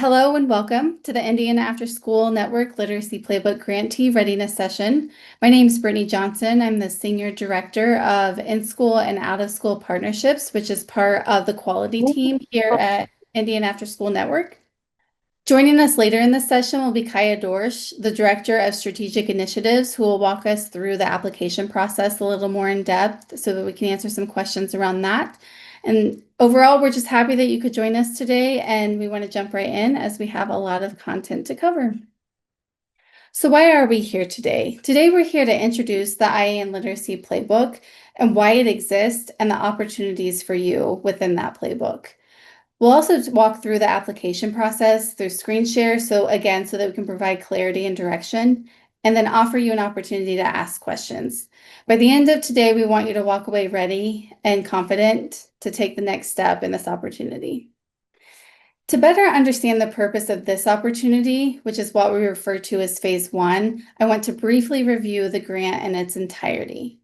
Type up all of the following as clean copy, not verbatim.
Hello and welcome to the Indiana After School Network Literacy Playbook Grantee Readiness session. My name is Brittany Johnson. I'm the Senior Director of In-School and Out-of-School Partnerships, which is part of the quality team here at Indiana After School Network. Joining us later in the session will be Kaya Dorsch, the Director of Strategic Initiatives, who will walk us through the application process a little more in depth so that we can answer some questions around that. And overall, we're just happy that you could join us today, and we want to jump right in as we have a lot of content to cover. So why are we here today? Today, we're here to introduce the IA and Literacy Playbook and why it exists and the opportunities for you within that playbook. We'll also walk through the application process through screen share, so that we can provide clarity and direction, and then offer you an opportunity to ask questions. By the end of today, we want you to walk away ready and confident to take the next step in this opportunity. To better understand the purpose of this opportunity, which is what we refer to as Phase 1, I want to briefly review the grant in its entirety.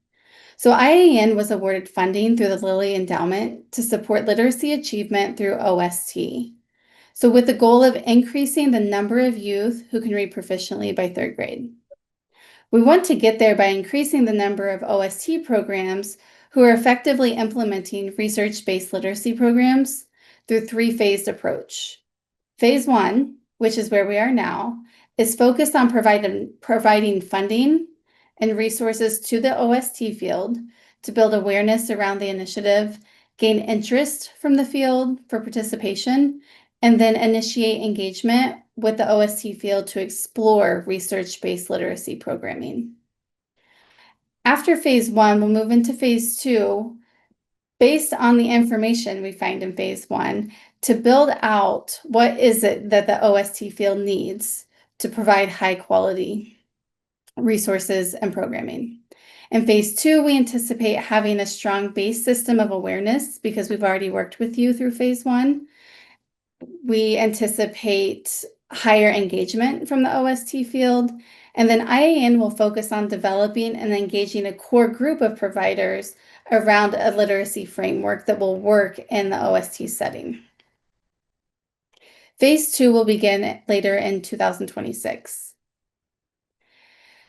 So IAN was awarded funding through the Lilly Endowment to support literacy achievement through OST. So with the goal of increasing the number of youth who can read proficiently by third grade. We want to get there by increasing the number of OST programs who are effectively implementing research-based literacy programs through three-phased approach. Phase 1, which is where we are now, is focused on providing funding and resources to the OST field to build awareness around the initiative, gain interest from the field for participation, and then initiate engagement with the OST field to explore research-based literacy programming. After Phase 1, we'll move into Phase 2, based on the information we find in Phase 1, to build out what is it that the OST field needs to provide high-quality resources and programming. In Phase 2, we anticipate having a strong base system of awareness because we've already worked with you through Phase 1. We anticipate higher engagement from the OST field, and then IAN will focus on developing and engaging a core group of providers around a literacy framework that will work in the OST setting. Phase 2 will begin later in 2026.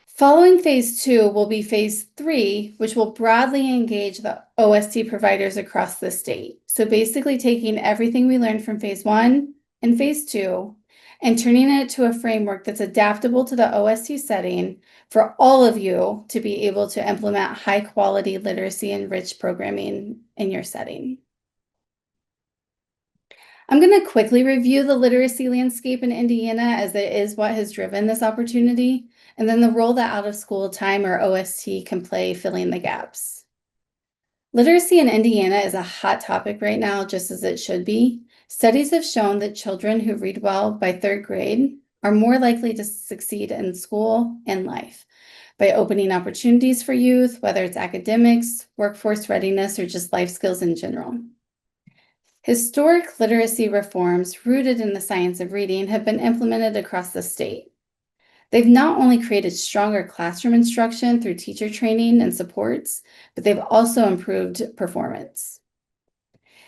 Following Phase 2 will be Phase 3, which will broadly engage the OST providers across the state. So basically taking everything we learned from Phase 1 and Phase 2 and turning it to a framework that's adaptable to the OST setting for all of you to be able to implement high-quality literacy-enriched programming in your setting. I'm going to quickly review the literacy landscape in Indiana, as it is what has driven this opportunity, and then the role that out-of-school time or OST can play filling the gaps. Literacy in Indiana is a hot topic right now, just as it should be. Studies have shown that children who read well by third grade are more likely to succeed in school and life by opening opportunities for youth, whether it's academics, workforce readiness, or just life skills in general. Historic literacy reforms rooted in the science of reading have been implemented across the state. They've not only created stronger classroom instruction through teacher training and supports, but they've also improved performance.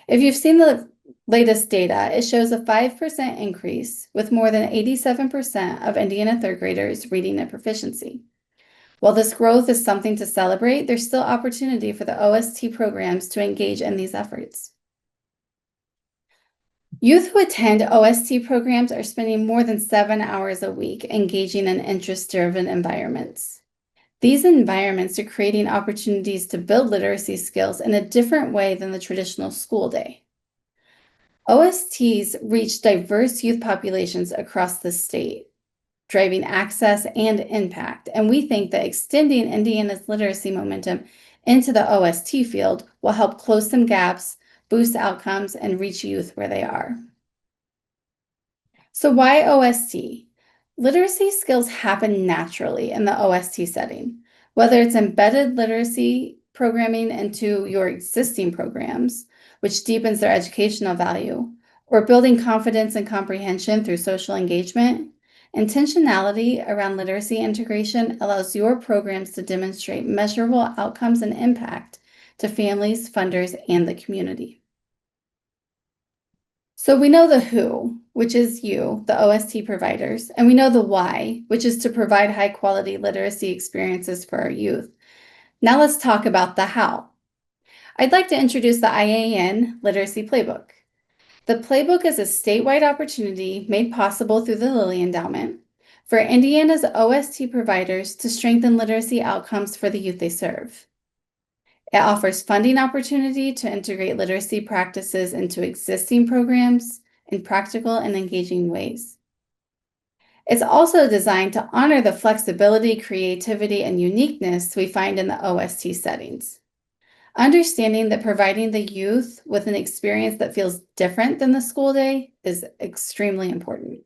If you've seen the latest data, it shows a 5% increase with more than 87% of Indiana third graders reading at proficiency. While this growth is something to celebrate, there's still opportunity for the OST programs to engage in these efforts. Youth who attend OST programs are spending more than 7 hours a week engaging in interest-driven environments. These environments are creating opportunities to build literacy skills in a different way than the traditional school day. OSTs reach diverse youth populations across the state, driving access and impact, and we think that extending Indiana's literacy momentum into the OST field will help close some gaps, boost outcomes, and reach youth where they are. So why OST? Literacy skills happen naturally in the OST setting, whether it's embedded literacy programming into your existing programs, which deepens their educational value, or building confidence and comprehension through social engagement. Intentionality around literacy integration allows your programs to demonstrate measurable outcomes and impact to families, funders, and the community. So we know the who. which is you, the OST providers, and we know the why, which is to provide high-quality literacy experiences for our youth. Now let's talk about the how. I'd like to introduce the IAN Literacy Playbook. The Playbook is a statewide opportunity made possible through the Lilly Endowment for Indiana's OST providers to strengthen literacy outcomes for the youth they serve. It offers funding opportunity to integrate literacy practices into existing programs in practical and engaging ways. It's also designed to honor the flexibility, creativity, and uniqueness we find in the OST settings. Understanding that providing the youth with an experience that feels different than the school day is extremely important.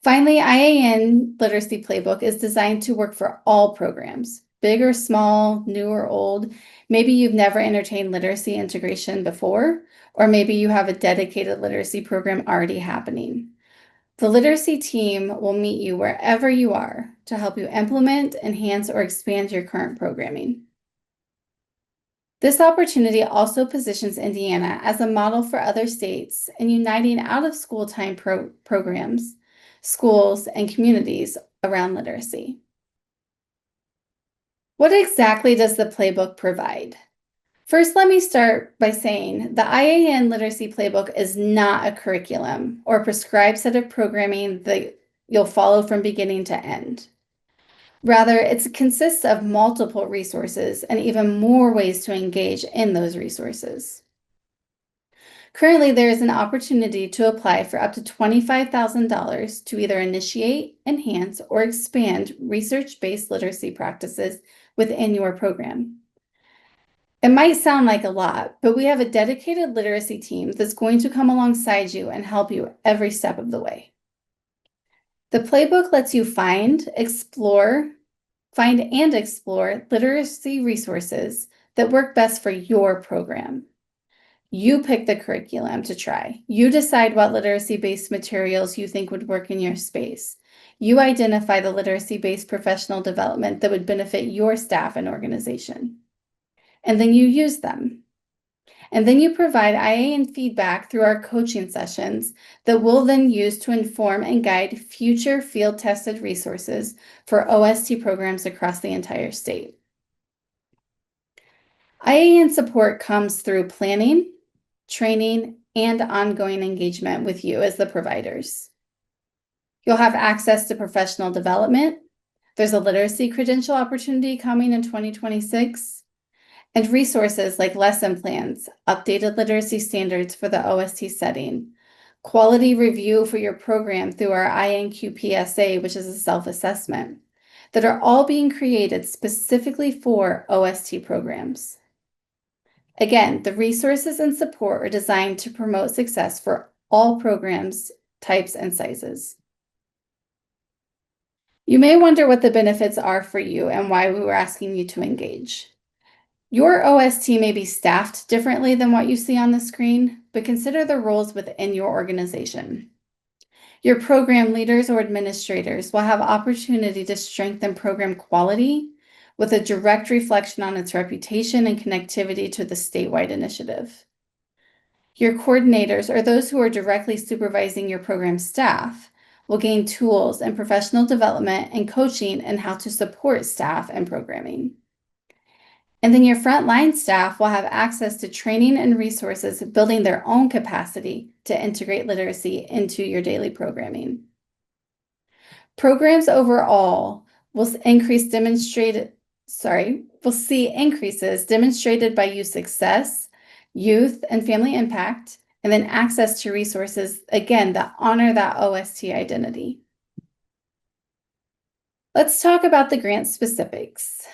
Finally, IAN Literacy Playbook is designed to work for all programs, big or small, new or old. Maybe you've never entertained literacy integration before, or maybe you have a dedicated literacy program already happening. The literacy team will meet you wherever you are to help you implement, enhance, or expand your current programming. This opportunity also positions Indiana as a model for other states in uniting out-of-school time programs, schools, and communities around literacy. What exactly does the playbook provide? First, let me start by saying the IAN Literacy Playbook is not a curriculum or a prescribed set of programming that you'll follow from beginning to end. Rather, it consists of multiple resources and even more ways to engage in those resources. Currently, there is an opportunity to apply for up to $25,000 to either initiate, enhance, or expand research-based literacy practices within your program. It might sound like a lot, but we have a dedicated literacy team that's going to come alongside you and help you every step of the way. The playbook lets you find and explore literacy resources that work best for your program. You pick the curriculum to try. You decide what literacy-based materials you think would work in your space. You identify the literacy-based professional development that would benefit your staff and organization. And then you use them. And then you provide IAN feedback through our coaching sessions that we'll then use to inform and guide future field-tested resources for OST programs across the entire state. IAN support comes through planning, training, and ongoing engagement with you as the providers. You'll have access to professional development. There's a literacy credential opportunity coming in 2026. And resources like lesson plans, updated literacy standards for the OST setting, quality review for your program through our INQPSA, which is a self-assessment, that are all being created specifically for OST programs. Again, the resources and support are designed to promote success for all programs, types, and sizes. You may wonder what the benefits are for you and why we were asking you to engage. Your OST may be staffed differently than what you see on the screen, but consider the roles within your organization. Your program leaders or administrators will have opportunity to strengthen program quality with a direct reflection on its reputation and connectivity to the statewide initiative. Your coordinators, or those who are directly supervising your program staff, will gain tools and professional development and coaching in how to support staff and programming. And then your frontline staff will have access to training and resources building their own capacity to integrate literacy into your daily programming. Programs overall will see increases demonstrated by youth success, youth and family impact, and then access to resources, again, that honor that OST identity. Let's talk about the grant specifics.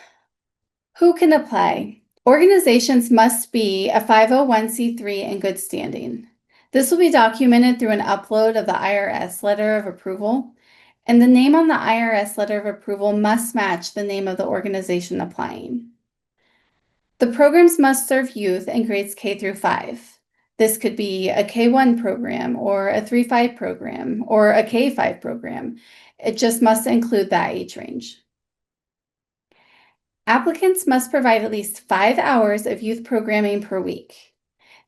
Who can apply? Organizations must be a 501c3 in good standing. This will be documented through an upload of the IRS letter of approval, and the name on the IRS letter of approval must match the name of the organization applying. The programs must serve youth in grades K through 5. This could be a K1 program or a 3-5 program or a K5 program. It just must include that age range. Applicants must provide at least 5 hours of youth programming per week.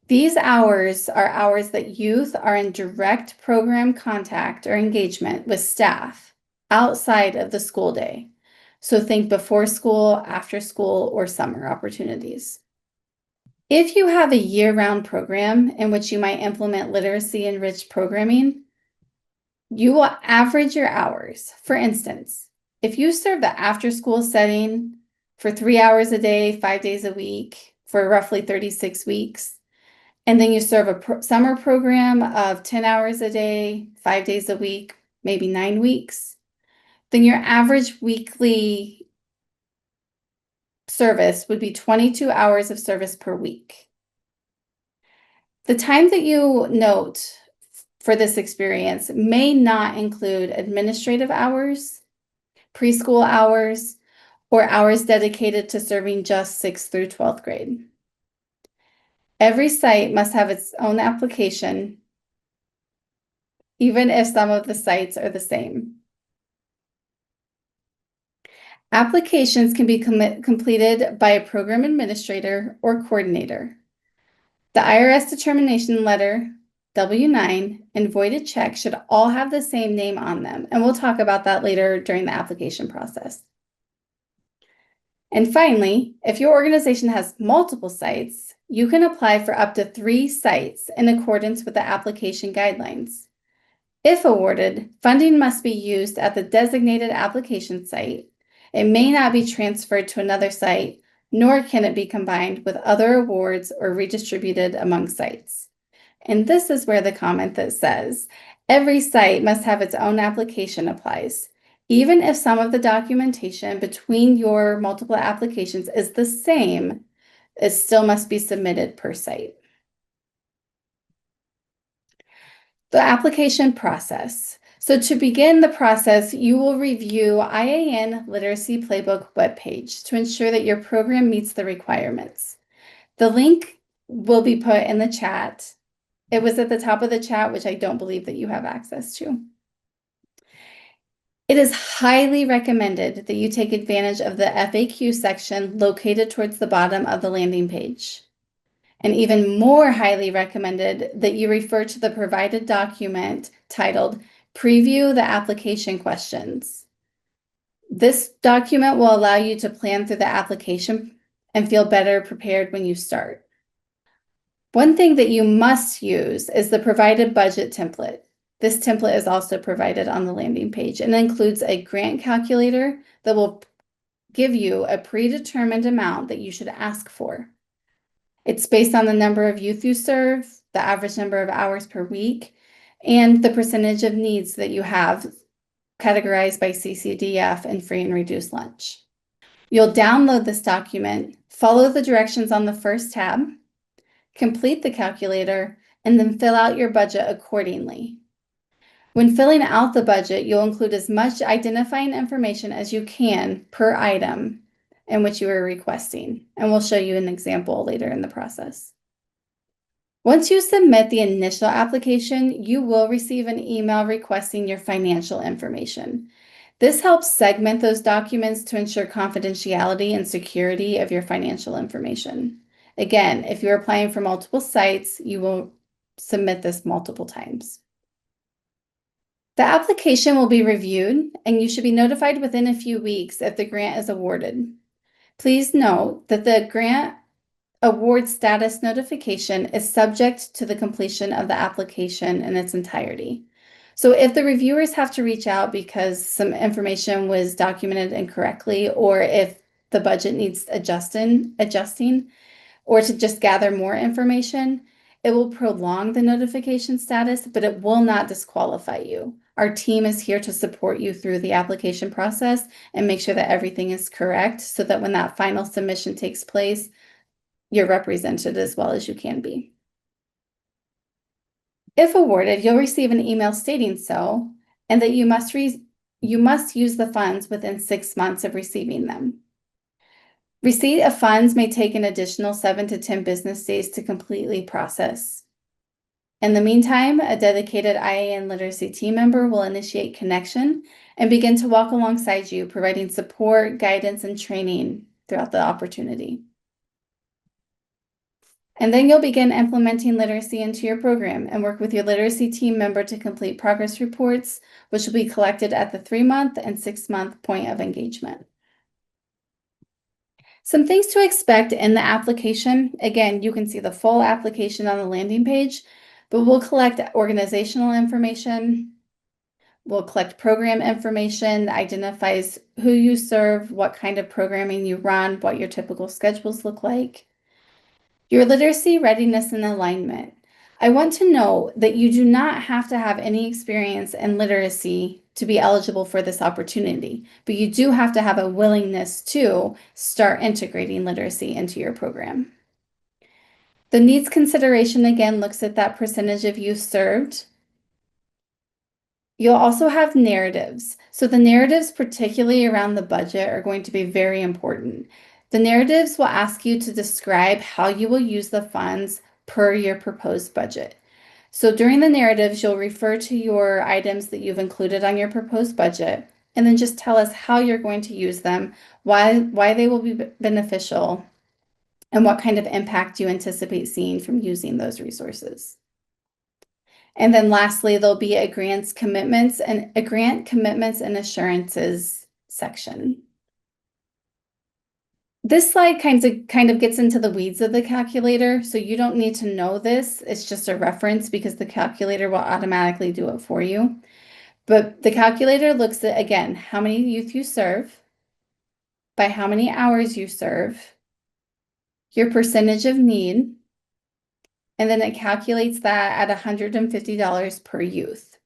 These hours are hours that youth are in direct program contact or engagement with staff outside of the school day. So think before school, after school, or summer opportunities. If you have a year-round program in which you might implement literacy-enriched programming, you will average your hours. For instance, if you serve the after-school setting for 3 hours a day, 5 days a week, for roughly 36 weeks, and then you serve a summer program of 10 hours a day, 5 days a week, maybe 9 weeks, then your average weekly service would be 22 hours of service per week. The time that you note for this experience may not include administrative hours, preschool hours, or hours dedicated to serving just 6th through 12th grade. Every site must have its own application, even if some of the sites are the same. Applications can be completed by a program administrator or coordinator. The IRS determination letter, W-9, and voided check should all have the same name on them, and we'll talk about that later during the application process. And finally, if your organization has multiple sites, you can apply for up to 3 sites in accordance with the application guidelines. If awarded, funding must be used at the designated application site. It may not be transferred to another site, nor can it be combined with other awards or redistributed among sites. And this is where the comment that says, every site must have its own application applies. Even if some of the documentation between your multiple applications is the same, it still must be submitted per site. The application process. So to begin the process, you will review IAN Literacy Playbook webpage to ensure that your program meets the requirements. The link will be put in the chat. It was at the top of the chat, which I don't believe that you have access to. It is highly recommended that you take advantage of the FAQ section located towards the bottom of the landing page. And even more highly recommended that you refer to the provided document titled Preview the Application Questions. This document will allow you to plan through the application and feel better prepared when you start. One thing that you must use is the provided budget template. This template is also provided on the landing page and includes a grant calculator that will give you a predetermined amount that you should ask for. It's based on the number of youth you serve, the average number of hours per week, and the percentage of needs that you have categorized by CCDF and free and reduced lunch. You'll download this document, follow the directions on the first tab, complete the calculator, and then fill out your budget accordingly. When filling out the budget, you'll include as much identifying information as you can per item in which you are requesting, and we'll show you an example later in the process. Once you submit the initial application, you will receive an email requesting your financial information. This helps segment those documents to ensure confidentiality and security of your financial information. Again, if you're applying for multiple sites, you will submit this multiple times. The application will be reviewed, and you should be notified within a few weeks if the grant is awarded. Please note that the grant award status notification is subject to the completion of the application in its entirety. So if the reviewers have to reach out because some information was documented incorrectly, or if the budget needs adjusting, or to just gather more information, it will prolong the notification status, but it will not disqualify you. Our team is here to support you through the application process and make sure that everything is correct so that when that final submission takes place, you're represented as well as you can be. If awarded, you'll receive an email stating so, and that you must use the funds within 6 months of receiving them. Receipt of funds may take an additional 7 to 10 business days to completely process. In the meantime, a dedicated IAN literacy team member will initiate connection and begin to walk alongside you, providing support, guidance, and training throughout the opportunity. And then you'll begin implementing literacy into your program and work with your literacy team member to complete progress reports, which will be collected at the 3-month and 6-month point of engagement. Some things to expect in the application. Again, you can see the full application on the landing page, but we'll collect organizational information. We'll collect program information that identifies who you serve, what kind of programming you run, what your typical schedules look like. Your literacy, readiness, and alignment. I want to note that you do not have to have any experience in literacy to be eligible for this opportunity, but you do have to have a willingness to start integrating literacy into your program. The needs consideration again looks at that percentage of youth served. You'll also have narratives. So the narratives, particularly around the budget, are going to be very important. The narratives will ask you to describe how you will use the funds per your proposed budget. So during the narratives, you'll refer to your items that you've included on your proposed budget, and then just tell us how you're going to use them, why they will be beneficial, and what kind of impact you anticipate seeing from using those resources. And then lastly, there'll be a grant commitments and assurances section. This slide kind of gets into the weeds of the calculator, so you don't need to know this. It's just a reference because the calculator will automatically do it for you. But the calculator looks at, again, how many youth you serve, by how many hours you serve, your percentage of need, and then it calculates that at $150 per youth.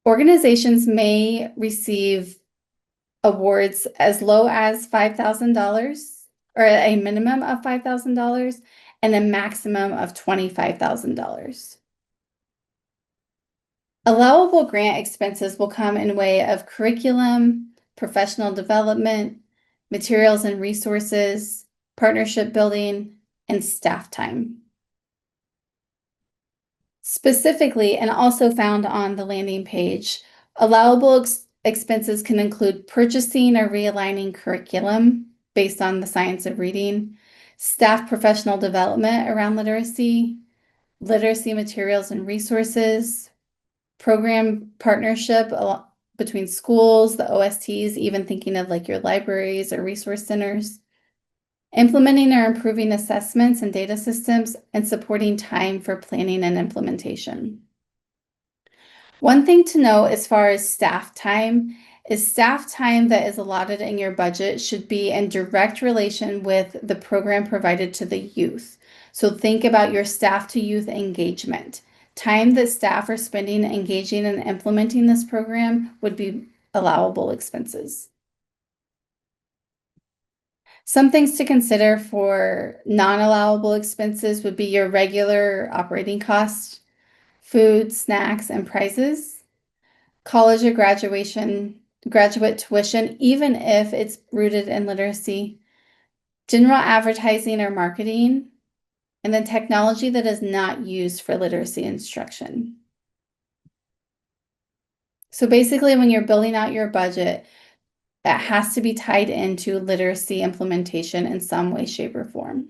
Organizations may receive awards as low as $5,000 or a minimum of $5,000 and a maximum of $25,000. Allowable grant expenses will come in way of curriculum, professional development, materials and resources, partnership building, and staff time. Specifically, and also found on the landing page, allowable expenses can include purchasing or realigning curriculum based on the science of reading, staff professional development around literacy, literacy materials and resources, program partnership between schools, the OSTs, even thinking of like your libraries or resource centers, implementing or improving assessments and data systems, and supporting time for planning and implementation. One thing to know as far as staff time is staff time that is allotted in your budget should be in direct relation with the program provided to the youth. So think about your staff to youth engagement. Time that staff are spending engaging and implementing this program would be allowable expenses. Some things to consider for non-allowable expenses would be your regular operating costs, food, snacks, and prizes, college or graduate tuition, even if it's rooted in literacy, general advertising or marketing, and then technology that is not used for literacy instruction. So basically, when you're building out your budget, that has to be tied into literacy implementation in some way, shape, or form.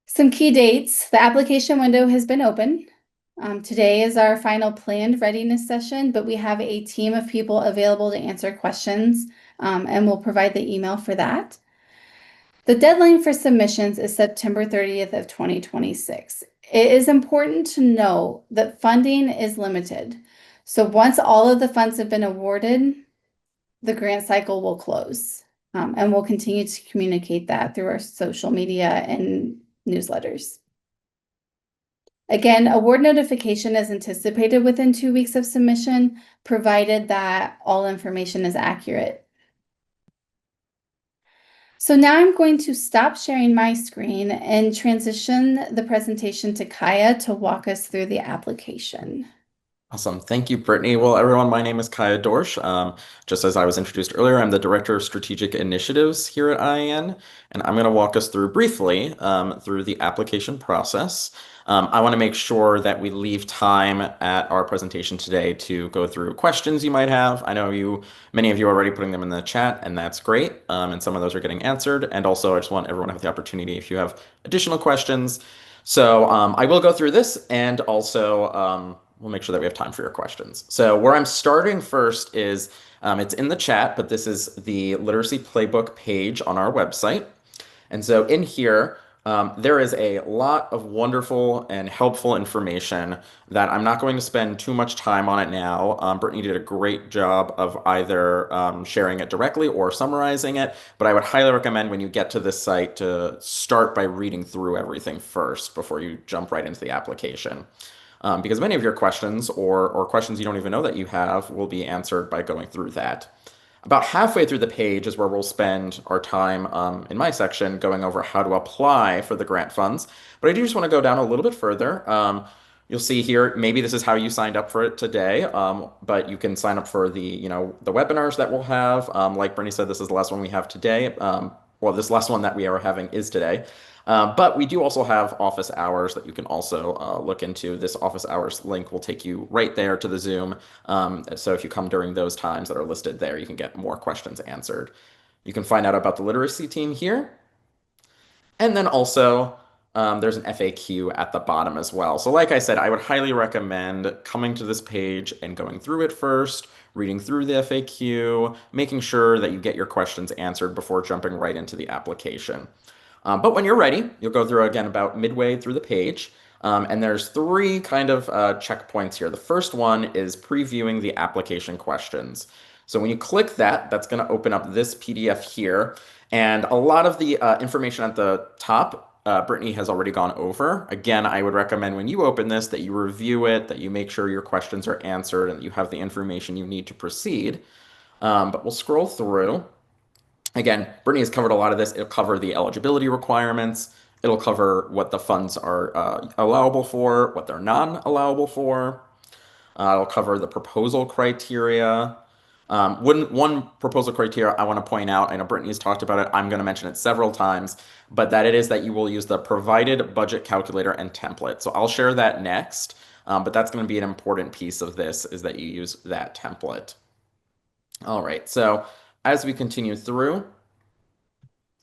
Some key dates. The application window has been open. Today is our final planned readiness session, but we have a team of people available to answer questions, and we'll provide the email for that. The deadline for submissions is September 30th of 2026. It is important to know that funding is limited. So once all of the funds have been awarded, the grant cycle will close. And we'll continue to communicate that through our social media and newsletters. Again, award notification is anticipated within 2 weeks of submission, provided that all information is accurate. So now I'm going to stop sharing my screen and transition the presentation to Kaya to walk us through the application. Awesome. Thank you, Brittany. Well, everyone, my name is Kaya Dorsch. Just as I was introduced earlier, I'm the Director of Strategic Initiatives here at IAN, and I'm going to walk us through briefly through the application process. I want to make sure that we leave time at our presentation today to go through questions you might have. I know many of you are already putting them in the chat, and that's great. And some of those are getting answered. And also, I just want everyone to have the opportunity if you have additional questions. So I will go through this and also we'll make sure that we have time for your questions. So where I'm starting first is it's in the chat, but this is the Literacy Playbook page on our website. And so in here, there is a lot of wonderful and helpful information that I'm not going to spend too much time on it now. Brittany did a great job of either sharing it directly or summarizing it, but I would highly recommend when you get to this site to start by reading through everything first before you jump right into the application. Because many of your questions or questions you don't even know that you have will be answered by going through that. About halfway through the page is where we'll spend our time in my section going over how to apply for the grant funds. But I do just want to go down a little bit further. You'll see here, maybe this is how you signed up for it today, but you can sign up for the webinars that we'll have. Like Brittany said, this is the last one we have today. Well, this last one that we are having is today. But we do also have office hours that you can also look into. This office hours link will take you right there to the Zoom. So if you come during those times that are listed there, you can get more questions answered. You can find out about the literacy team here. And then also, there's an FAQ at the bottom as well. So like I said, I would highly recommend coming to this page and going through it first, reading through the FAQ, making sure that you get your questions answered before jumping right into the application. But when you're ready, you'll go through again about midway through the page. And there's three kind of checkpoints here. The first one is previewing the application questions. So when you click that, that's going to open up this PDF here. And a lot of the information at the top, Brittany has already gone over. Again, I would recommend when you open this that you review it, that you make sure your questions are answered, and that you have the information you need to proceed. But we'll scroll through. Again, Brittany has covered a lot of this. It'll cover the eligibility requirements. It'll cover what the funds are allowable for, what they're non-allowable for. It'll cover the proposal criteria. One proposal criteria I want to point out, I know Brittany has talked about it, I'm going to mention it several times, but that it is that you will use the provided budget calculator and template. So I'll share that next, but that's going to be an important piece of this is that you use that template. All right, so as we continue through,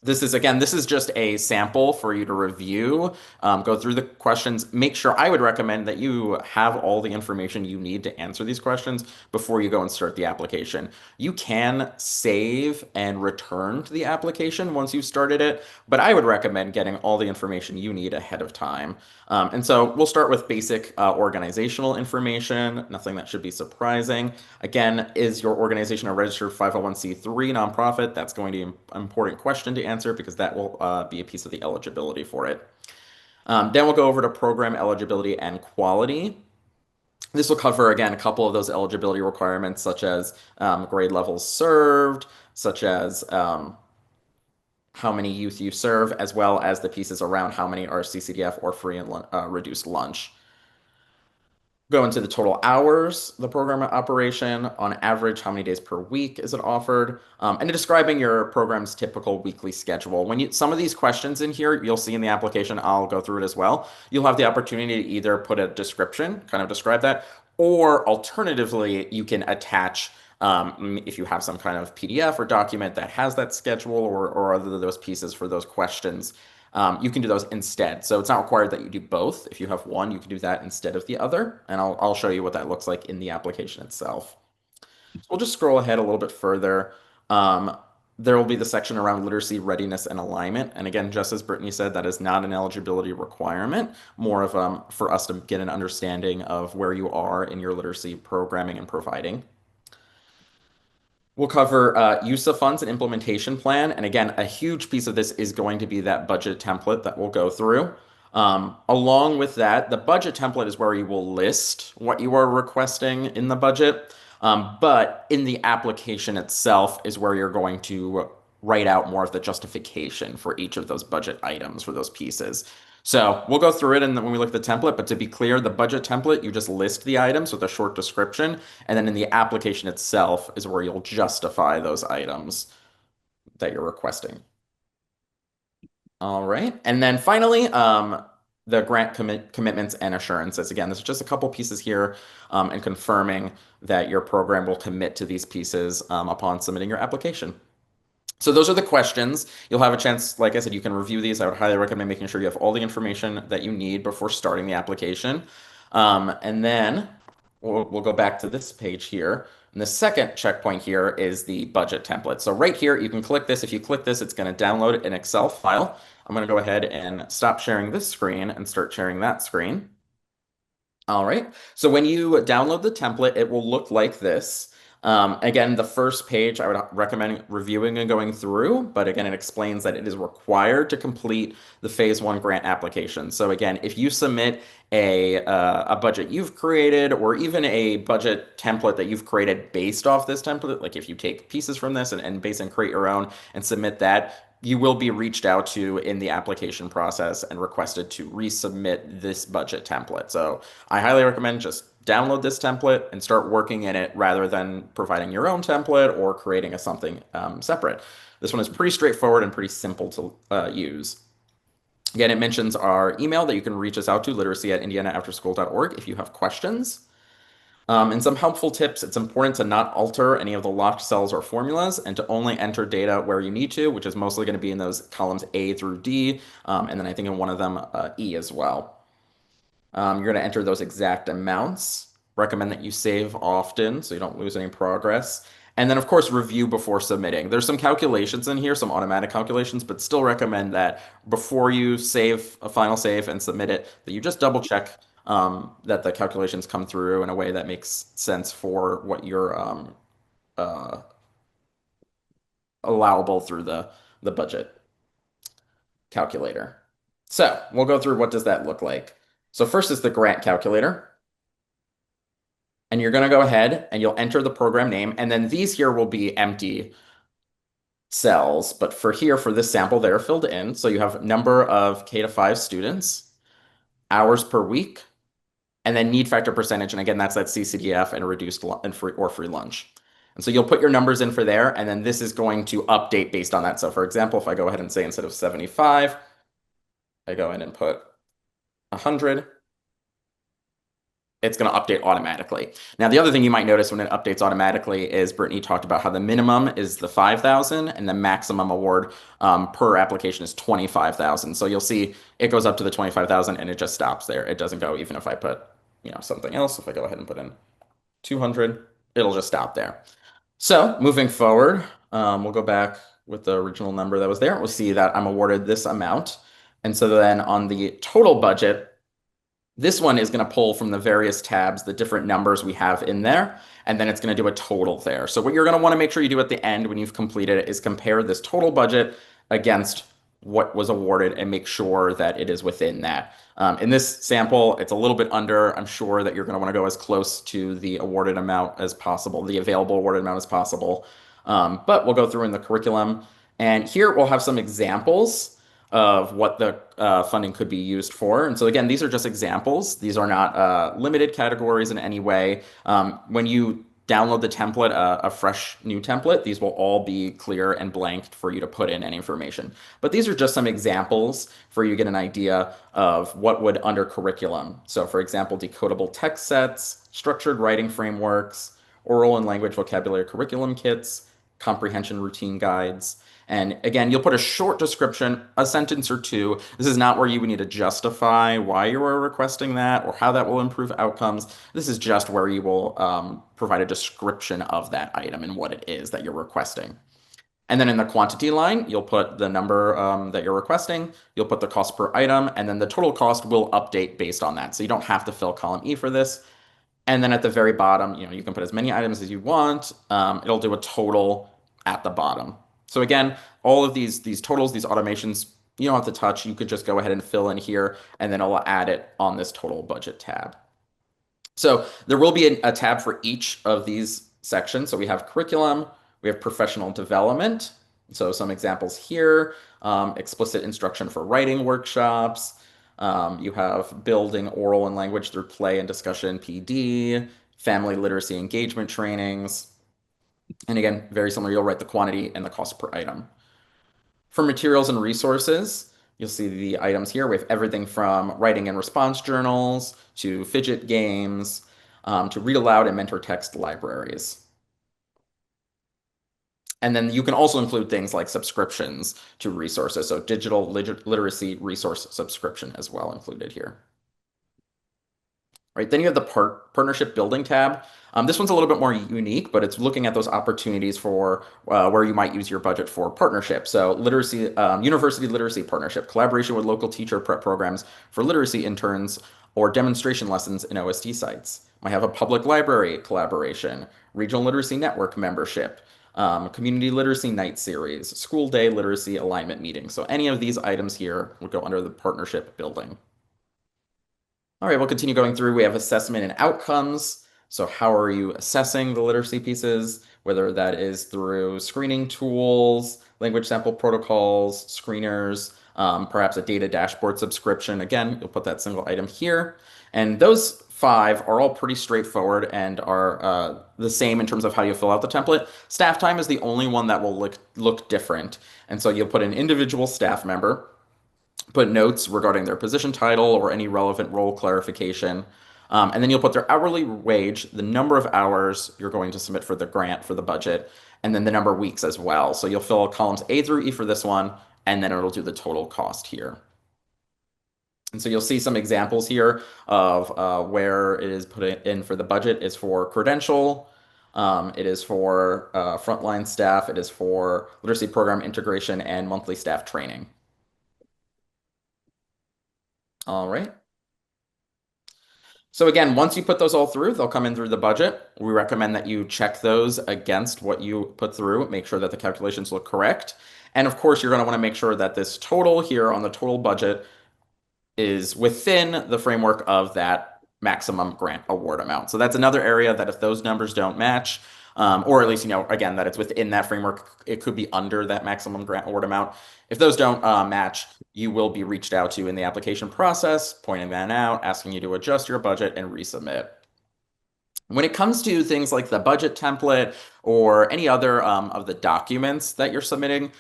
this is just a sample for you to review, go through the questions. Make sure, I would recommend that you have all the information you need to answer these questions before you go and start the application. You can save and return to the application once you've started it, but I would recommend getting all the information you need ahead of time. And so we'll start with basic organizational information, nothing that should be surprising. Again, is your organization a registered 501c3 nonprofit? That's going to be an important question to answer because that will be a piece of the eligibility for it. Then we'll go over to program eligibility and quality. This will cover, again, a couple of those eligibility requirements, such as grade levels served, such as how many youth you serve, as well as the pieces around how many are CCDF or free and reduced lunch. Go into the total hours, the program operation, on average, how many days per week is it offered, and describing your program's typical weekly schedule. Some of these questions in here, you'll see in the application, I'll go through it as well. You'll have the opportunity to either put a description, kind of describe that, or alternatively, you can attach if you have some kind of PDF or document that has that schedule or other those pieces for those questions. You can do those instead. So it's not required that you do both. If you have one, you can do that instead of the other. And I'll show you what that looks like in the application itself. So we'll just scroll ahead a little bit further. There will be the section around literacy, readiness, and alignment. And again, just as Brittany said, that is not an eligibility requirement, more of for us to get an understanding of where you are in your literacy programming and providing. We'll cover use of funds and implementation plan. And again, a huge piece of this is going to be that budget template that we'll go through. Along with that, the budget template is where you will list what you are requesting in the budget. But in the application itself is where you're going to write out more of the justification for each of those budget items for those pieces. So we'll go through it and then when we look at the template, but to be clear, the budget template, you just list the items with a short description, and then in the application itself is where you'll justify those items that you're requesting. All right. And then finally, the commitments and assurances. Again, there's just a couple pieces here and confirming that your program will commit to these pieces upon submitting your application. So those are the questions. You'll have a chance, like I said, you can review these. I would highly recommend making sure you have all the information that you need before starting the application. And then we'll go back to this page here. And the second checkpoint here is the budget template. So right here, you can click this. If you click this, it's going to download an Excel file. I'm going to go ahead and stop sharing this screen and start sharing that screen. All right. So when you download the template, it will look like this. Again, the first page I would recommend reviewing and going through, but again, it explains that it is required to complete the phase one grant application. So again, if you submit a budget you've created or even a budget template that you've created based off this template, like if you take pieces from this and base and create your own and submit that, you will be reached out to in the application process and requested to resubmit this budget template. So I highly recommend just download this template and start working in it rather than providing your own template or creating something separate. This one is pretty straightforward and pretty simple to use. Again, it mentions our email that you can reach us out to, literacy@indianaafterschool.org, if you have questions. And some helpful tips, it's important to not alter any of the locked cells or formulas and to only enter data where you need to, which is mostly going to be in those columns A through D, and then I think in one of them, E as well. You're going to enter those exact amounts. Recommend that you save often so you don't lose any progress. And then, of course, review before submitting. There's some calculations in here, some automatic calculations, but still recommend that before you save a final save and submit it, that you just double check that the calculations come through in a way that makes sense for what you're uh, allowable through the budget calculator. So we'll go through what does that look like. So first is the grant calculator. And you're going to go ahead and you'll enter the program name. And then these here will be empty cells. But for here, for this sample, they're filled in. So you have number of K to 5 students, hours per week, and then need factor percentage. And again, that's that CCDF and reduced and free lunch. And so you'll put your numbers in for there. And then this is going to update based on that. So for example, if I go ahead and say instead of 75, I go in and put 100. It's going to update automatically. Now, the other thing you might notice when it updates automatically is Brittany talked about how the minimum is the 5,000 and the maximum award per application is 25,000. So you'll see it goes up to the 25,000 and it just stops there. It doesn't go even if I put, something else. If I go ahead and put in 200, it'll just stop there. So moving forward, we'll go back with the original number that was there. We'll see that I'm awarded this amount. And so then on the total budget, this one is going to pull from the various tabs, the different numbers we have in there, and then it's going to do a total there. So what you're going to want to make sure you do at the end when you've completed it is compare this total budget against what was awarded and make sure that it is within that. In this sample, it's a little bit under. I'm sure that you're going to want to go as close to the awarded amount as possible, the available awarded amount as possible. But we'll go through in the curriculum. And here we'll have some examples of what the funding could be used for. And so again, these are just examples. These are not limited categories in any way. When you download the template, a fresh new template, these will all be clear and blanked for you to put in any information. But these are just some examples for you to get an idea of what would under curriculum. So for example, decodable text sets, structured writing frameworks, oral and language vocabulary curriculum kits, comprehension routine guides. And again, you'll put a short description, a sentence or two. This is not where you would need to justify why you are requesting that or how that will improve outcomes. This is just where you will provide a description of that item and what it is that you're requesting. And then in the quantity line, you'll put the number that you're requesting, you'll put the cost per item, and then the total cost will update based on that. So you don't have to fill column E for this. And then at the very bottom, you can put as many items as you want. It'll do a total at the bottom. So again, all of these totals, these automations, you don't have to touch. You could just go ahead and fill in here, and then it'll add it on this total budget tab. So there will be a tab for each of these sections. So we have curriculum, we have professional development. So some examples here, explicit instruction for writing workshops, You have building oral and language through play and discussion, PD, family literacy engagement trainings. And again, very similar, you'll write the quantity and the cost per item. For materials and resources, you'll see the items here. We have everything from writing and response journals to fidget games to read aloud and mentor text libraries. And then you can also include things like subscriptions to resources. So digital literacy resource subscription as well included here. Right, then you have the partnership building tab. This one's a little bit more unique, but it's looking at those opportunities for where you might use your budget for partnership. So literacy, university literacy partnership, collaboration with local teacher prep programs for literacy interns or demonstration lessons in OST sites. Might have a public library collaboration, regional literacy network membership, community literacy night series, school day literacy alignment meeting. So any of these items here would go under the partnership building. All right, we'll continue going through. We have assessment and outcomes. So how are you assessing the literacy pieces, whether that is through screening tools, language sample protocols, screeners, perhaps a data dashboard subscription. Again, you'll put that single item here. And those five are all pretty straightforward and are the same in terms of how you fill out the template. Staff time is the only one that will look different. And so you'll put an individual staff member, put notes regarding their position title or any relevant role clarification. And then you'll put their hourly wage, the number of hours you're going to submit for the grant for the budget, and then the number of weeks as well. So you'll fill columns A through E for this one, and then it'll do the total cost here. And so you'll see some examples here of where it is put in for the budget is for credential, it is for frontline staff, it is for literacy program integration and monthly staff training. All right. So again, once you put those all through, they'll come in through the budget. We recommend that you check those against what you put through, make sure that the calculations look correct. And of course, you're going to want to make sure that this total here on the total budget is within the framework of that maximum grant award amount. So that's another area that if those numbers don't match, or at least, again, that it's within that framework, it could be under that maximum grant award amount. If those don't match, you will be reached out to in the application process, pointing that out, asking you to adjust your budget and resubmit. When it comes to things like the budget template or any other of the documents that you're submitting,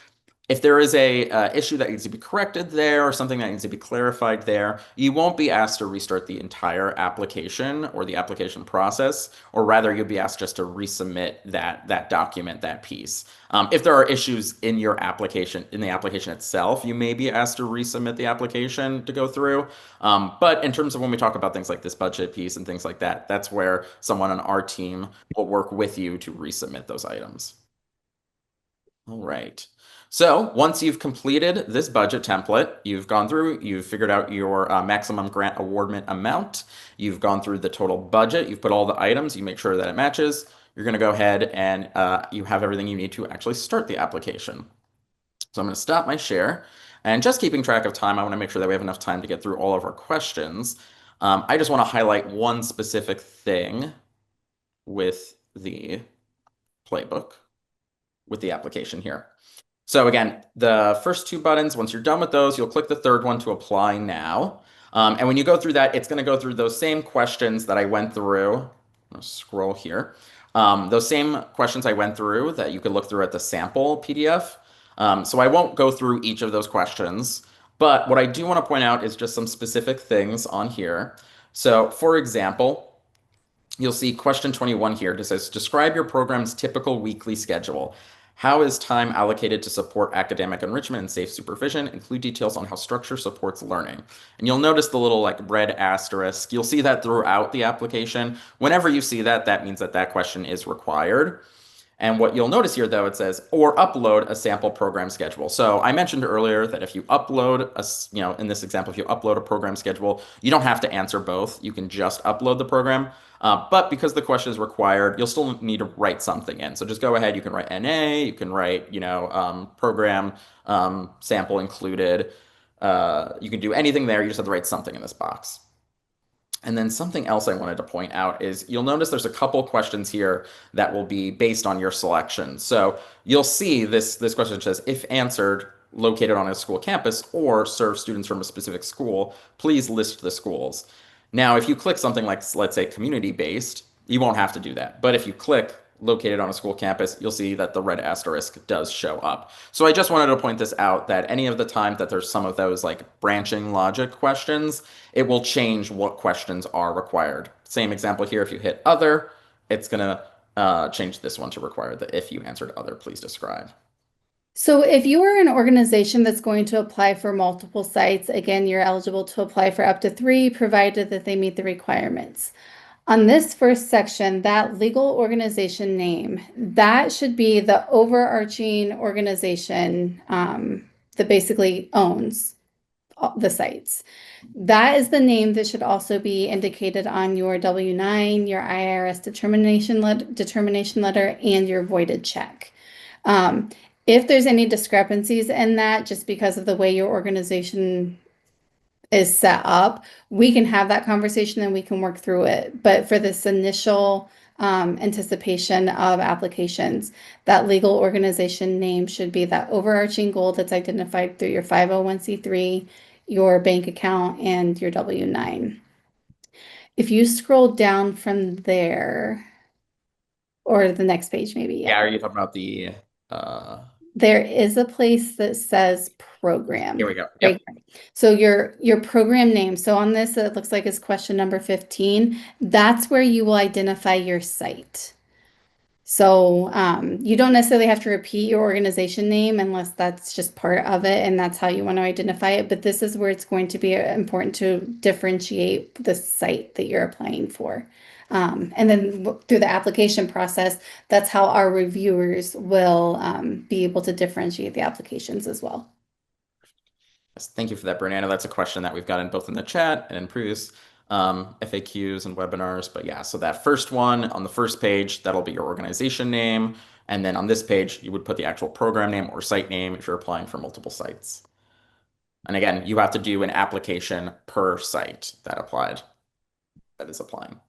if there is a issue that needs to be corrected there or something that needs to be clarified there, you won't be asked to restart the entire application or the application process, or rather you'll be asked just to resubmit that document, that piece. If there are issues in your application, in the application itself, you may be asked to resubmit the application to go through. But in terms of when we talk about things like this budget piece and things like that, that's where someone on our team will work with you to resubmit those items. All right. So once you've completed this budget template, you've gone through, you've figured out your maximum grant awardment amount, you've gone through the total budget, you've put all the items, you make sure that it matches, you're going to go ahead and you have everything you need to actually start the application. So I'm going to stop my share. And just keeping track of time, I want to make sure that we have enough time to get through all of our questions. I just want to highlight one specific thing with the playbook, with the application here. So again, the first two buttons, once you're done with those, you'll click the third one to apply now. And when you go through that, it's going to go through those same questions that I went through. I'm going to scroll here. Those same questions I went through that you could look through at the sample PDF. So I won't go through each of those questions, but what I do want to point out is just some specific things on here. So for example, you'll see question 21 here. It says, describe your program's typical weekly schedule. How is time allocated to support academic enrichment and safe supervision? Include details on how structure supports learning. And you'll notice the little red asterisk. You'll see that throughout the application. Whenever you see that, that means that that question is required. And what you'll notice here, though, it says, or upload a sample program schedule. So I mentioned earlier that if you upload in this example, if you upload a program schedule, you don't have to answer both. You can just upload the program. But because the question is required, you'll still need to write something in. So just go ahead. You can write NA. You can write, program sample included. You can do anything there. You just have to write something in this box. And then something else I wanted to point out is you'll notice there's a couple questions here that will be based on your selection. So you'll see this question says, if answered, located on a school campus or serve students from a specific school, please list the schools. Now, if you click something like, let's say, community-based, you won't have to do that. But if you click located on a school campus, you'll see that the red asterisk does show up. So I just wanted to point this out that any of the time that there's some of those like branching logic questions, it will change what questions are required. Same example here, if you hit other, it's going to change this one to require that if you answered other, please describe. So if you are an organization that's going to apply for multiple sites, again, you're eligible to apply for up to 3, provided that they meet the requirements. On this first section, that legal organization name, that should be the overarching organization that basically owns the sites. That is the name that should also be indicated on your W-9, your IRS determination letter, and your voided check. If there's any discrepancies in that, just because of the way your organization is set up, we can have that conversation and we can work through it. But for this initial anticipation of applications, that legal organization name should be that overarching goal that's identified through your 501c3, your bank account, and your W-9. If you scroll down from there, or the next page maybe, Yeah, yeah. are you talking about the uh There is a place that says here we program. go. Right. Yep. So your program name. So on this, it looks like it's question number 15. That's where you will identify your site. So you don't necessarily have to repeat your organization name unless that's just part of it and that's how you want to identify it. But this is where it's going to be important to differentiate the site that you're applying for. And then through the application process, that's how our reviewers will be able to differentiate the applications as well. Yes, thank you for that, Brittany. I know that's a question that we've gotten both in the chat and in previous FAQs and webinars. But yeah, so that first one on the first page, that'll be your organization name. And then on this page, you would put the actual program name or site name if you're applying for multiple sites. And again, you have to do an application per site that is applying.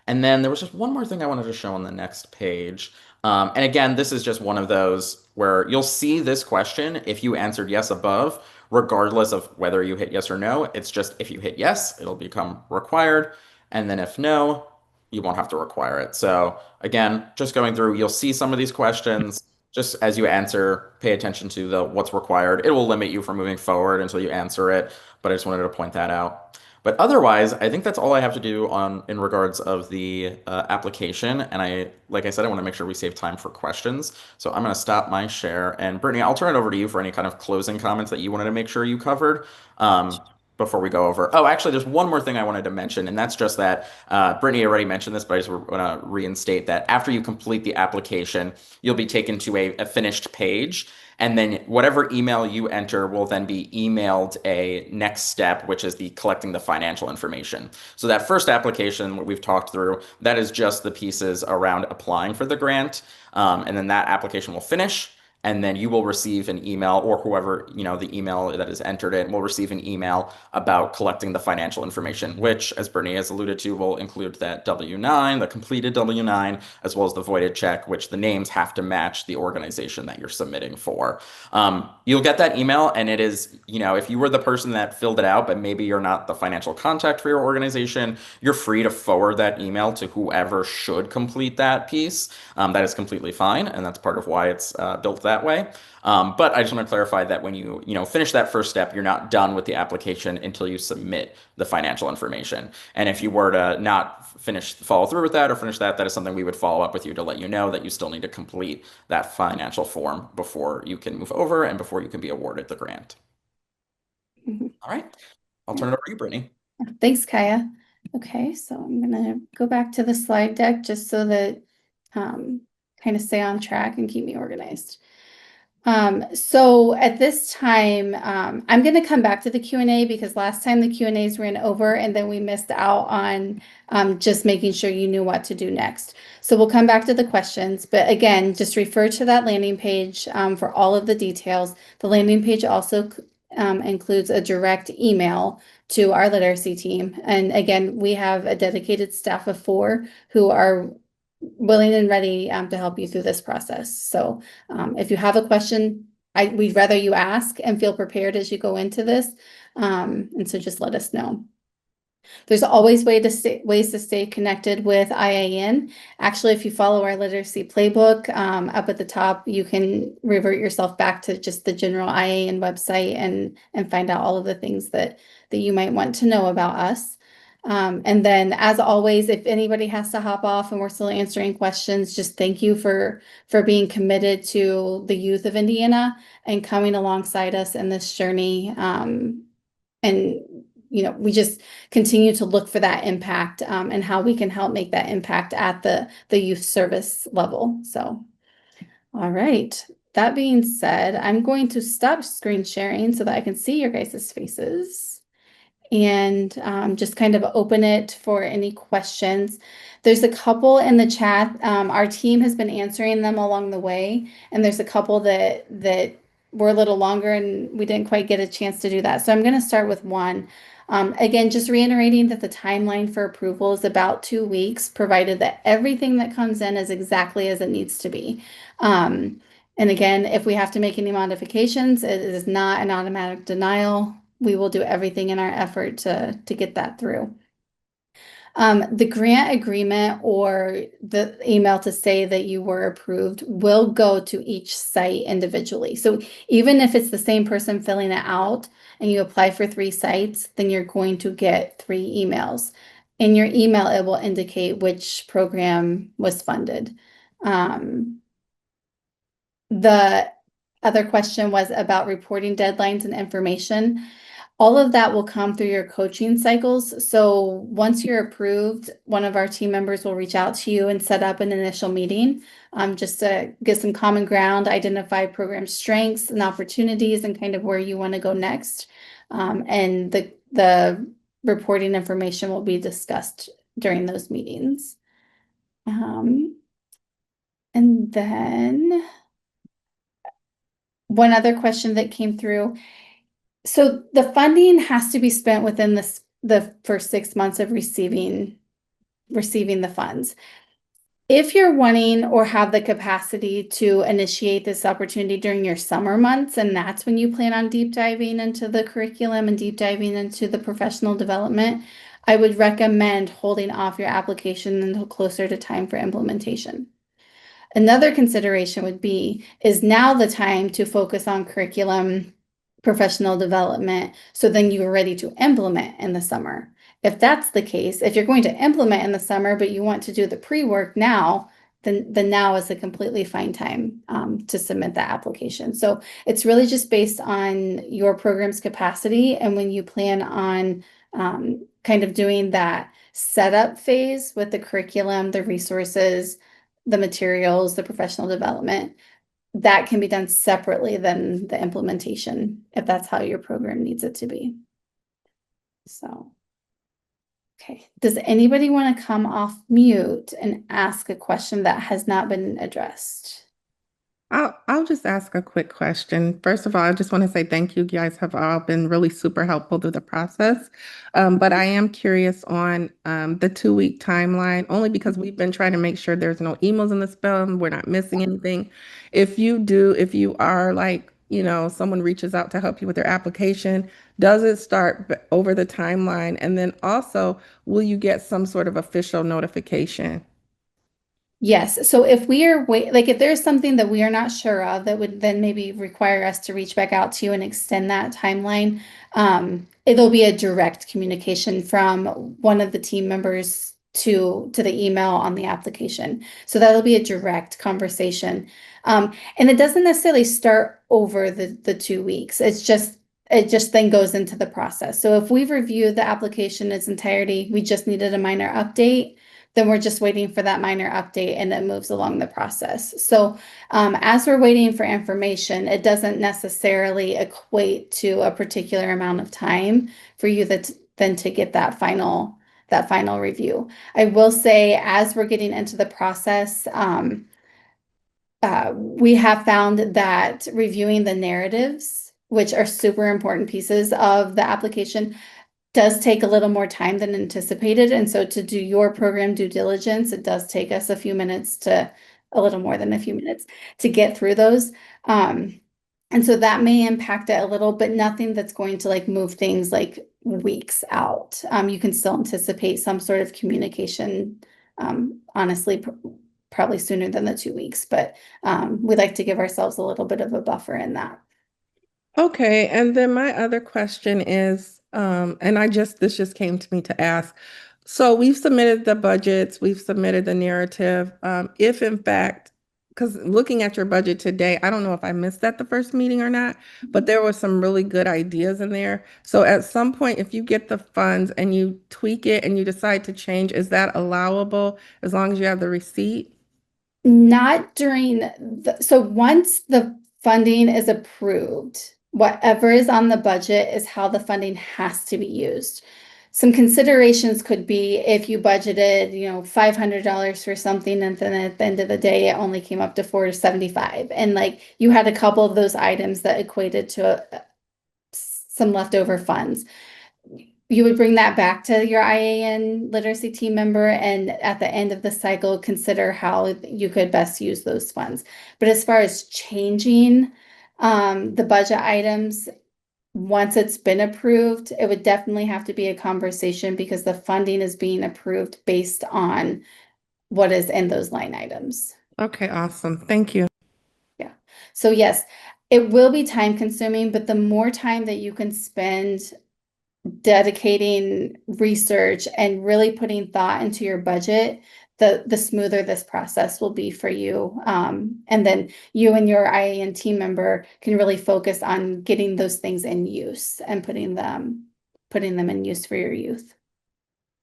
And then there was just one more thing I wanted to show on the next page. And again, this is just one of those where you'll see this question if you answered yes above, regardless of whether you hit yes or no. It's just if you hit yes, it'll become required. And then if no, you won't have to require it. So again, just going through, you'll see some of these questions. Just as you answer, pay attention to the what's required. It will limit you from moving forward until you answer it, but I just wanted to point that out. But otherwise, I think that's all I have to do on in regards of the application. And like I said, I want to make sure we save time for questions. So I'm going to stop my share. And Brittany, I'll turn it over to you for any kind of closing comments that you wanted to make sure you covered. Before we go over. Oh, actually, there's one more thing I wanted to mention, and that's just that Brittany already mentioned this, but I just want to reinstate that after you complete the application, you'll be taken to a finished page. And then whatever email you enter will then be emailed a next step, which is the collecting the financial information. So that first application, what we've talked through, that is just the pieces around applying for the grant. And then that application will finish. And then you will receive an email, or whoever, the email that is entered in will receive an email about collecting the financial information, which, as Brittany has alluded to, will include that W-9, the completed W-9, as well as the voided check, which the names have to match the organization that you're submitting for. You'll get that email, and it is, if you were the person that filled it out, but maybe you're not the financial contact for your organization, you're free to forward that email to whoever should complete that piece. That is completely fine, and that's part of why it's built that way. But I just want to clarify that when you finish that first step, you're not done with the application until you submit the financial information. And if you were to not follow through with that or finish that, that is something we would follow up with you to let you know that you still need to complete that financial form before you can move over and before you can be awarded the grant. Mhm. All right. I'll turn it over to you, Brittany. Thanks, Kaya. Okay, so I'm gonna go back to the slide deck just so that kind of stay on track and keep me organized. So at this time, I'm going to come back to the Q&A because last time the Q&As ran over and then we missed out on just making sure you knew what to do next. So we'll come back to the questions, but again, just refer to that landing page for all of the details. The landing page also includes a direct email to our literacy team. And again, we have a dedicated staff of 4 who are willing and ready to help you through this process. So if you have a question, we'd rather you ask and feel prepared as you go into this. And so just let us know. There's always ways to stay connected with IAN. Actually, if you follow our literacy playbook up at the top, you can revert yourself back to just the general IAN website and find out all of the things that you might want to know about us. And then, as always, if anybody has to hop off and we're still answering questions, just thank you for being committed to the youth of Indiana and coming alongside us in this journey. And we just continue to look for that impact and how we can help make that impact at the youth service level. So, all right. That being said, I'm going to stop screen sharing so that I can see your guys' faces and just kind of open it for any questions. There's a couple in the chat. Our team has been answering them along the way, and there's a couple that were a little longer and we didn't quite get a chance to do that. So I'm going to start with one. Again, just reiterating that the timeline for approval is about 2 weeks, provided that everything that comes in is exactly as it needs to be. And again, if we have to make any modifications, it is not an automatic denial. We will do everything in our effort to get that through. The grant agreement or the email to say that you were approved will go to each site individually. So even if it's the same person filling it out and you apply for 3 sites, then you're going to get 3 emails. In your email, it will indicate which program was funded. The other question was about reporting deadlines and information. All of that will come through your coaching cycles. So once you're approved, one of our team members will reach out to you and set up an initial meeting just to get some common ground, identify program strengths and opportunities and kind of where you want to go next. And the reporting information will be discussed during those meetings. And then one other question that came through. So the funding has to be spent within the first 6 months of receiving the funds. If you're wanting or have the capacity to initiate this opportunity during your summer months, and that's when you plan on deep diving into the curriculum and deep diving into the professional development, I would recommend holding off your application until closer to time for implementation. Another consideration would be, is now the time to focus on curriculum, professional development, so then you are ready to implement in the summer. If that's the case, if you're going to implement in the summer, but you want to do the pre-work now, then now is a completely fine time to submit that application. So it's really just based on your program's capacity and when you plan on kind of doing that setup phase with the curriculum, the resources, the materials, the professional development, that can be done separately than the implementation, if that's how your program needs it to be. So, okay. Does anybody want to come off mute and ask a question that has not been addressed? I'll just ask a quick question. First of all, I just want to say thank you. You guys have all been really super helpful through the process. But I am curious on the 2-week timeline, only because we've been trying to make sure there's no emails in the spam, we're not missing anything. If you are like, someone reaches out to help you with their application, does it start over the timeline? And then also, will you get some sort of official notification? Yes. So if we are if there's something that we are not sure of that would then maybe require us to reach back out to you and extend that timeline, it'll be a direct communication from one of the team members to the email on the application. So that'll be a direct conversation. And it doesn't necessarily start over the 2 weeks. It just then goes into the process. So if we've reviewed the application in its entirety, we just needed a minor update, then we're just waiting for that minor update and it moves along the process. So as we're waiting for information, it doesn't necessarily equate to a particular amount of time for you then to get that final review. I will say, as we're getting into the process, we have found that reviewing the narratives, which are super important pieces of the application, does take a little more time than anticipated. And so to do your program due diligence, it does take us a little more than a few minutes to get through those. And so that may impact it a little, but nothing that's going to like move things like weeks out. You can still anticipate some sort of communication, honestly, probably sooner than the 2 weeks, but we like to give ourselves a little bit of a buffer in that. Okay, and then my other question is, and this just came to me to ask. So we've submitted the budgets, we've submitted the narrative. If in fact, because looking at your budget today, I don't know if I missed that the first meeting or not, but there were some really good ideas in there. So at some point, if you get the funds and you tweak it and you decide to change, is that allowable as long as you have the receipt? Not during so once the funding is approved, whatever is on the budget is how the funding has to be used. Some considerations could be if you budgeted, $500 for something, and then at the end of the day, it only came up to 475. And like you had a couple of those items that equated to some leftover funds. You would bring that back to your IAN literacy team member, and at the end of the cycle, consider how you could best use those funds. But as far as changing the budget items, once it's been approved, it would definitely have to be a conversation because the funding is being approved based on what is in those line items. Okay, awesome. Thank you. Yeah. So yes, it will be time consuming, but the more time that you can spend dedicating research and really putting thought into your budget, the smoother this process will be for you. And then you and your IAN team member can really focus on getting those things in use and putting them in use for your youth.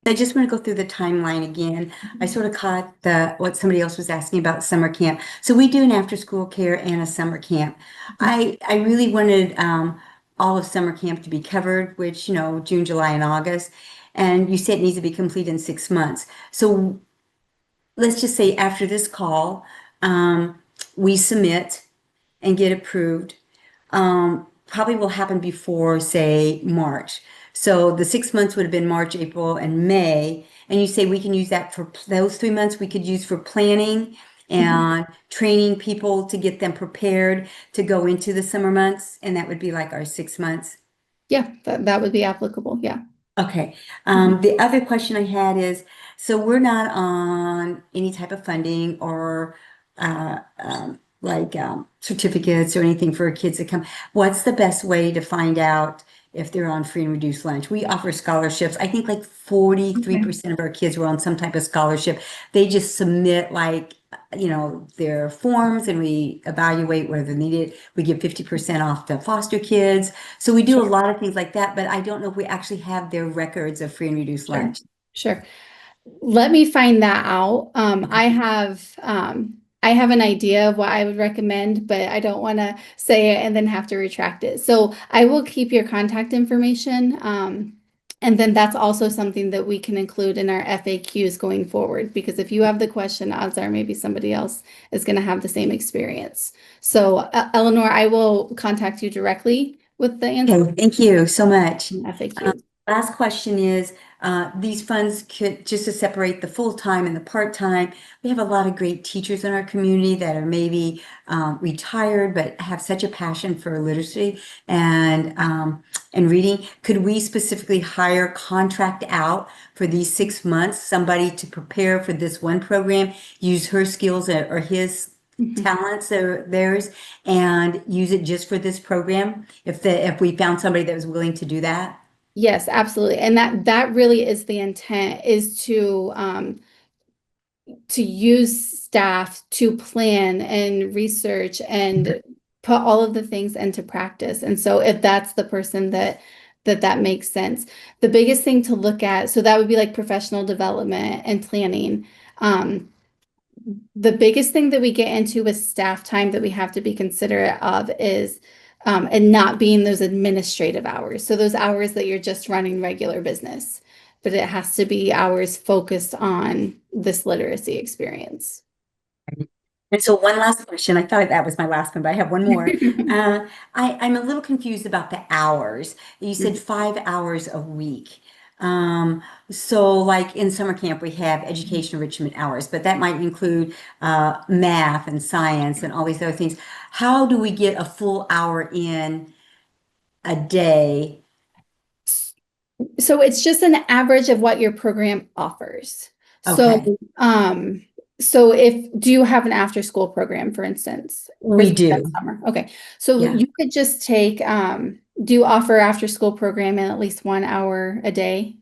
I just want to go through the timeline again. I sort of caught what somebody else was asking about summer camp. So we do an after-school care and a summer camp. I really wanted all of summer camp to be covered, which, June, July, and August. And you said it needs to be complete in 6 months. So let's just say after this call, we submit and get approved. Probably will happen before, say, March. So the 6 months would have been March, April, and May. And you say we can use that for those 3 months we could use for planning and training people to get them prepared to go into the summer months. And that would be like our 6 months. Yeah, that would be applicable. Yeah. Okay. The other question I had is, so we're not on any type of funding or certificates or anything for kids to come. What's the best way to find out if they're on free and reduced lunch? We offer scholarships. I think like 43% of our kids were on some type of scholarship. They just submit their forms and we evaluate whether they need it. We give 50% off to foster kids. So we do a lot of things like that, but I don't know if we actually have their records of free and reduced lunch. Sure. Let me find that out. I have an idea of what I would recommend, but I don't want to say it and then have to retract it. So I will keep your contact information. And then that's also something that we can include in our FAQs going forward, because if you have the question, odds are maybe somebody else is going to have the same experience. So Eleanor, I will contact you directly with the answer. Okay, thank you so much. FAQ. Last question is, these funds could, just to separate the full-time and the part-time, we have a lot of great teachers in our community that are maybe retired but have such a passion for literacy and reading. Could we specifically contract out for these 6 months, somebody to prepare for this one program, use her skills or his talents or theirs, and use it just for this program if we found somebody that was willing to do that? Yes, absolutely. And that really is the intent, is to use staff to plan and research and put all of the things into practice. And so if that's the person that makes sense. The biggest thing to look at, so that would be like professional development and planning. The biggest thing that we get into with staff time that we have to be considerate of is and not being those administrative hours. So those hours that you're just running regular business, but it has to be hours focused on this literacy experience. And so one last question. I thought that was my last one, but I have one more. I'm a little confused about the hours. You said 5 hours a week. So like in summer camp, we have education enrichment hours, but that might include math and science and all these other things. How do we get a full hour in a day? So it's just an average of what your program offers. So, Okay, do you have an after-school program, for instance, for we that do. summer? Okay, so Yeah. you could just take, do you offer after-school program in at least 1 hour a day?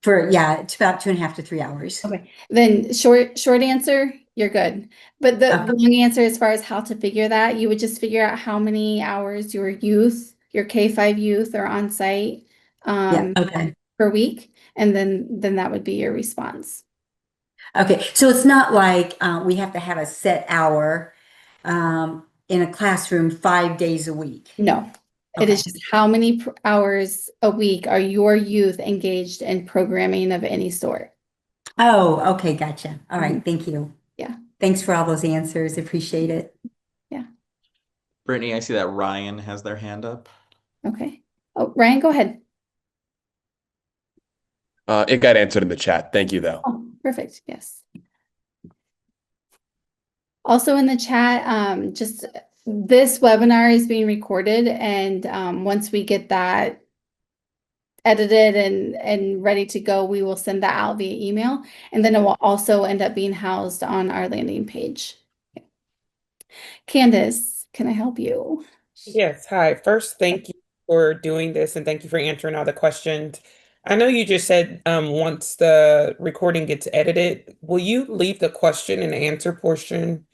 Yeah, it's about 2.5 to 3 hours. Okay, then short answer, you're good. But the Okay. long answer, as far as how to figure that, you would just figure out how many hours your youth, your K-5 youth are on site Yeah, um, okay. per week, and then that would be your response. Okay, so it's not like we have to have a set hour in a classroom 5 days a week. No, it is Okay. just how many hours a week are your youth engaged in programming of any sort? Oh, okay, gotcha. All Mhm. right, thank you. Yeah, Thanks for all those answers. Appreciate it. yeah, Brittany, I see that Ryan has their hand up. okay. Oh, Ryan, go ahead. It got answered in the chat. Thank you, though. Oh, perfect, yes. Also in the chat, just this webinar is being recorded, and once we get that edited and ready to go, we will send that out via email, and then it will also end up being housed on our landing page. Candace, can I help you? Yes, hi. First, thank you for doing this and thank you for answering all the questions. I know you just said once the recording gets edited, will you leave the question and answer portion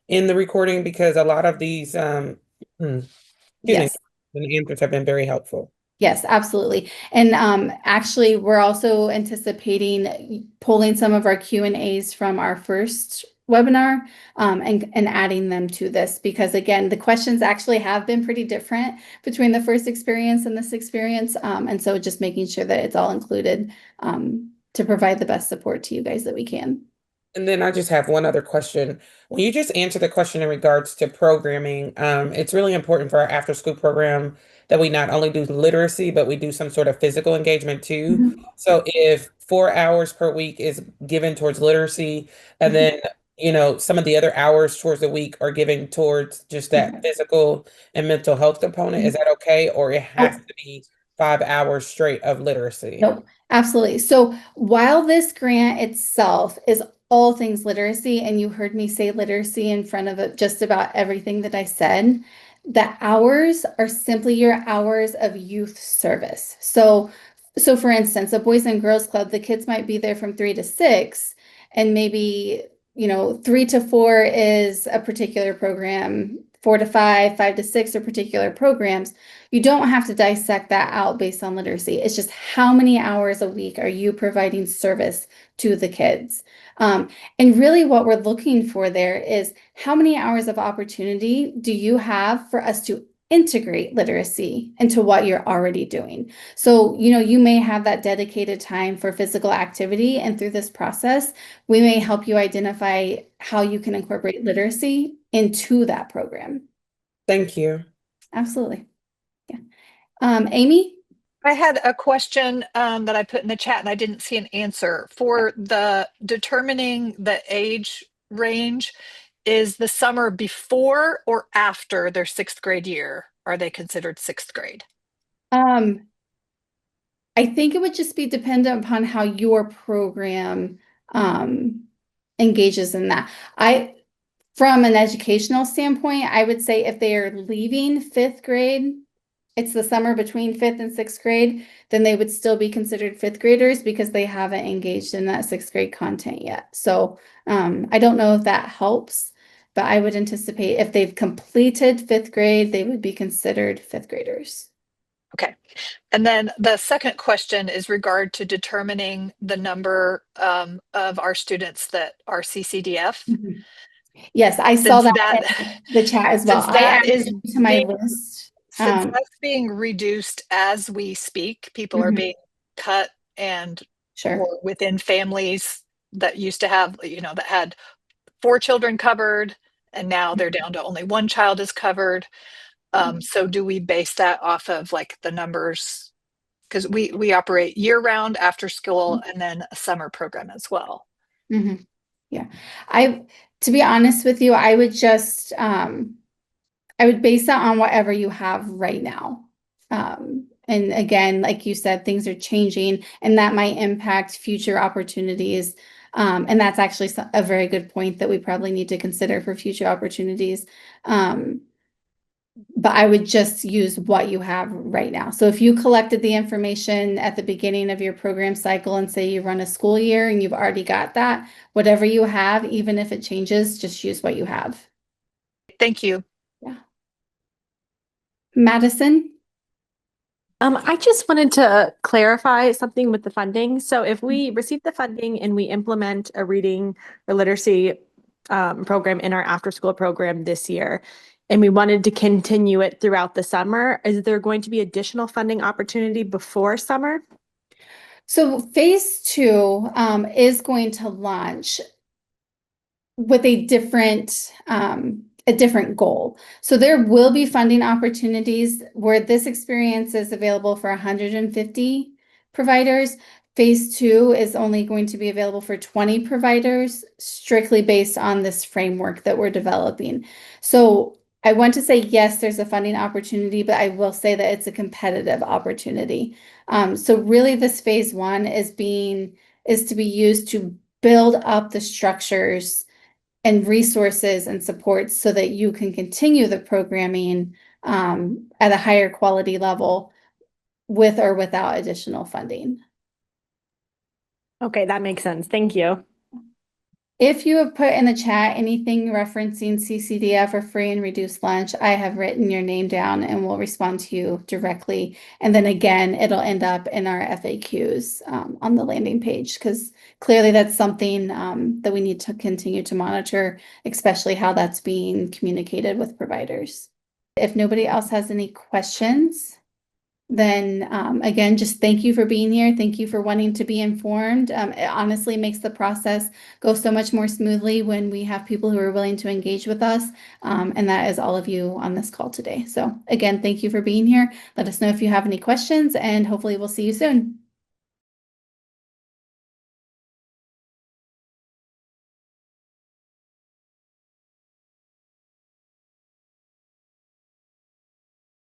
in the recording? Because a lot of these excuse me, Yes. the answers have been very helpful. Yes, absolutely. And actually, we're also anticipating pulling some of our Q&As from our first webinar and adding them to this because, again, the questions actually have been pretty different between the first experience and this experience. And so just making sure that it's all included to provide the best support to you guys that we can. And then I just have one other question. When you just answer the question in regards to programming, it's really important for our after school program that we not only do literacy, but we do some sort of physical engagement too. Mhm. So if 4 hours per week is given towards literacy, and then, some of the other hours towards the week are given towards just that physical and mental health component, is that okay? Or it has to be 5 hours straight of literacy? Nope, absolutely. So while this grant itself is all things literacy, and you heard me say literacy in front of it, just about everything that I said, the hours are simply your hours of youth service. So for instance, a Boys and Girls Club, the kids might be there from 3 to 6, and maybe, 3 to 4 is a particular program, 4 to 5, 5 to 6 are particular programs. You don't have to dissect that out based on literacy. It's just how many hours a week are you providing service to the kids? And really what we're looking for there is how many hours of opportunity do you have for us to integrate literacy into what you're already doing? So, you may have that dedicated time for physical activity, and through this process, we may help you identify how you can incorporate literacy into that program. Thank you. Absolutely. Yeah. Amy? I had a question that I put in the chat and I didn't see an answer. For the determining the age range, is the summer before or after their 6th grade year? Are they considered 6th grade? I think it would just be dependent upon how your program engages in that. From an educational standpoint, I would say if they are leaving 5th grade, it's the summer between 5th and 6th grade, then they would still be considered 5th graders because they haven't engaged in that 6th grade content yet. So I don't know if that helps, but I would anticipate if they've completed 5th grade, they would be considered 5th graders. Okay. And then the second question is regard to determining the number of our students that are CCDF. Yes, I saw that in the chat as well. Since I that added is it to my list. Since that's being reduced as we speak, people are being cut and Sure. or within families that used to have, that had 4 children covered, and now they're down to only 1 child is covered. So do we base that off of like the numbers because we operate year round, after school, and then a summer program as well. Mm-hmm. Yeah. To be honest with you, I would just, I would base that on whatever you have right now. And again, like you said, things are changing and that might impact future opportunities. And that's actually a very good point that we probably need to consider for future opportunities. But I would just use what you have right now. So if you collected the information at the beginning of your program cycle and say you run a school year and you've already got that, whatever you have, even if it changes, just use what you have. Thank you. Yeah. Madison? I just wanted to clarify something with the funding. So if we receive the funding and we implement a reading or literacy program in our after-school program this year, and we wanted to continue it throughout the summer, is there going to be additional funding opportunity before summer? So phase 2 is going to launch with a different goal. So there will be funding opportunities where this experience is available for 150 providers. Phase 2 is only going to be available for 20 providers, strictly based on this framework that we're developing. So I want to say, yes, there's a funding opportunity, but I will say that it's a competitive opportunity. So really this phase 1 is to be used to build up the structures and resources and supports so that you can continue the programming at a higher quality level with or without additional funding. Okay, that makes sense. Thank you. If you have put in the chat anything referencing CCDF or free and reduced lunch, I have written your name down and will respond to you directly. And then again, it'll end up in our FAQs on the landing page, because clearly that's something that we need to continue to monitor, especially how that's being communicated with providers. If nobody else has any questions, then again, just thank you for being here. Thank you for wanting to be informed. It honestly makes the process go so much more smoothly when we have people who are willing to engage with us. And that is all of you on this call today. So again, thank you for being here. Let us know if you have any questions, and hopefully we'll see you soon.